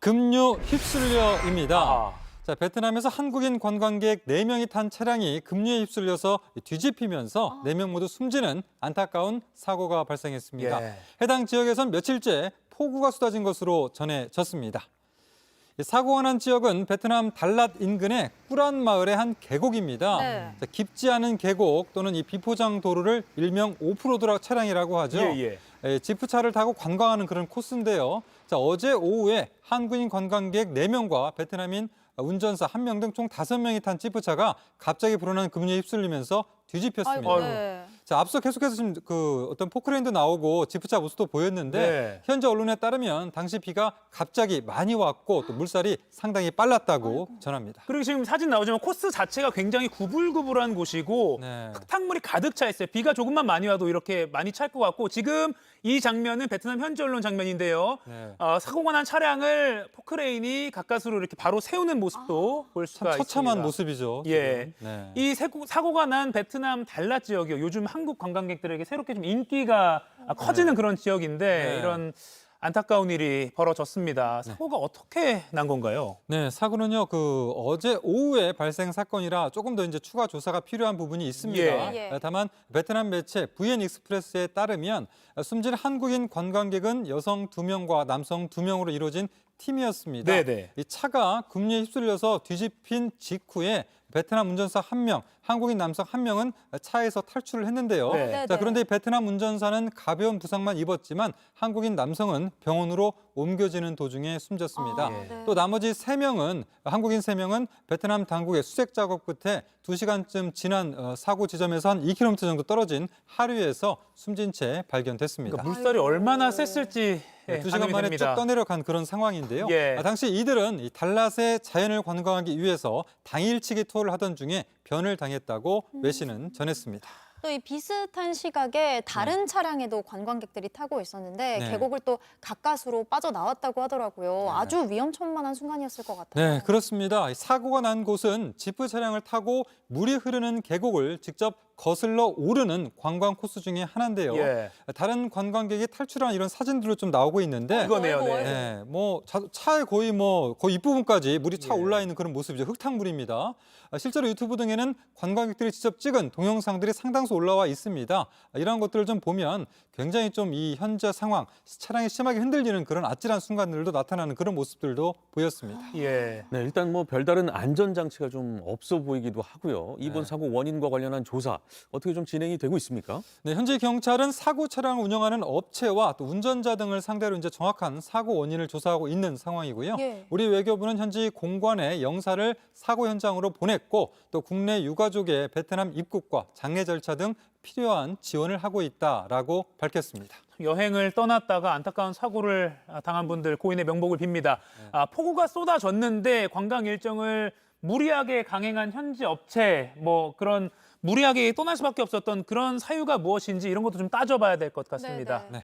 급류 휩쓸려입니다. 아, 자, 베트남에서 한국인 관광객 4명이 탄 차량이 급류에 휩쓸려서 뒤집히면서 4명 모두 숨지는 안타까운 사고가 발생했습니다. 예. 해당 지역에선 며칠째 폭우가 쏟아진 것으로 전해졌습니다. 사고가 난 지역은 베트남 달랏 인근의 꾸란 마을의 한 계곡입니다. 네. 자, 깊지 않은 계곡 또는 이 비포장 도로를 일명 오프로드 차량이라고 하죠. 예. 지프차를 타고 관광하는 그런 코스인데요. 자, 어제 오후에 한국인 관광객 4명과 베트남인 운전사 1명 등 총 5명이 탄 지프차가 갑자기 불어난 급류에 휩쓸리면서 뒤집혔습니다. 아이고, 네. 자, 앞서 계속해서 지금 어떤 포크레인도 나오고 지프차 모습도 보였는데 네. 현지 언론에 따르면 당시 비가 갑자기 많이 왔고 또 물살이 상당히 빨랐다고 전합니다. 그리고 지금 사진 나오지만 코스 자체가 굉장히 구불구불한 곳이고 네. 흙탕물이 가득 차 있어요. 비가 조금만 많이 와도 이렇게 많이 찰 것 같고 지금 이 장면은 베트남 현지 언론 장면인데요. 네. 사고가 난 차량을 포크레인이 가까스로 이렇게 바로 세우는 모습도 볼 수가 참 처참한 있습니다. 모습이죠. 예. 지금. 네. 이 사고가 난 베트남 달랏 지역이요. 요즘 한국 관광객들에게 새롭게 좀 인기가 커지는 그런 지역인데 네. 이런 안타까운 일이 벌어졌습니다. 사고가 어떻게 난 건가요? 네, 사고는요, 어제 오후에 발생 사건이라 조금 더 이제 추가 조사가 필요한 부분이 있습니다. 예. 다만 베트남 매체 VN 익스프레스에 따르면 숨진 한국인 관광객은 여성 2명과 남성 2명으로 이루어진 팀이었습니다. 네네. 이 차가 급류에 휩쓸려서 뒤집힌 직후에 베트남 운전사 1명, 한국인 남성 1명은 차에서 탈출을 했는데요. 네. 자, 그런데 베트남 운전사는 가벼운 부상만 입었지만 한국인 남성은 병원으로 옮겨지는 도중에 숨졌습니다. 네. 또 나머지 3명은 한국인 3명은 베트남 당국의 수색 작업 끝에 2시간쯤 지난 사고 지점에서 한 2km 정도 떨어진 하류에서 숨진 채 발견됐습니다. 그러니까 물살이 얼마나 셌을지 네, 2시간 만에 쭉 됩니다. 떠내려간 그런 상황인데요. 예. 당시 이들은 이 달랏의 자연을 관광하기 위해서 당일치기 투어를 하던 중에 변을 당했다고 외신은 전했습니다. 또 이 비슷한 시각에 다른 차량에도 관광객들이 타고 있었는데 네. 계곡을 또 가까스로 빠져나왔다고 하더라고요. 아주 위험천만한 순간이었을 것 같아요. 네, 그렇습니다. 이 사고가 난 곳은 지프 차량을 타고 물이 흐르는 계곡을 직접 거슬러 오르는 관광 코스 중에 하나인데요. 예. 다른 관광객이 탈출한 이런 사진들로 좀 나오고 있는데 이거네요. 아이고, 네. 네, 차에 거의 입부분까지 물이 차 올라 있는 그런 모습이죠. 흙탕물입니다. 실제로 유튜브 등에는 관광객들이 직접 찍은 동영상들이 상당수 올라와 있습니다. 이런 것들을 좀 보면 굉장히 좀 이 현재 상황, 차량이 심하게 흔들리는 그런 아찔한 순간들도 나타나는 그런 모습들도 보였습니다. 예. 네, 일단 별다른 안전 장치가 좀 없어 보이기도 하고요. 이번 사고 원인과 관련한 조사 어떻게 좀 진행이 되고 있습니까? 네, 현재 경찰은 사고 차량을 운영하는 업체와 또 운전자 등을 상대로 이제 정확한 사고 원인을 조사하고 있는 상황이고요. 예. 우리 외교부는 현지 공관에 영사를 사고 현장으로 보냈고 또 국내 유가족의 베트남 입국과 장례 절차 등 필요한 지원을 하고 있다라고 밝혔습니다. 여행을 떠났다가 안타까운 사고를 당한 분들 고인의 명복을 빕니다. 폭우가 쏟아졌는데 관광 일정을 무리하게 강행한 현지 업체 그런 무리하게 떠날 수밖에 없었던 그런 사유가 무엇인지 이런 것도 좀 따져봐야 될 것 같습니다. 네.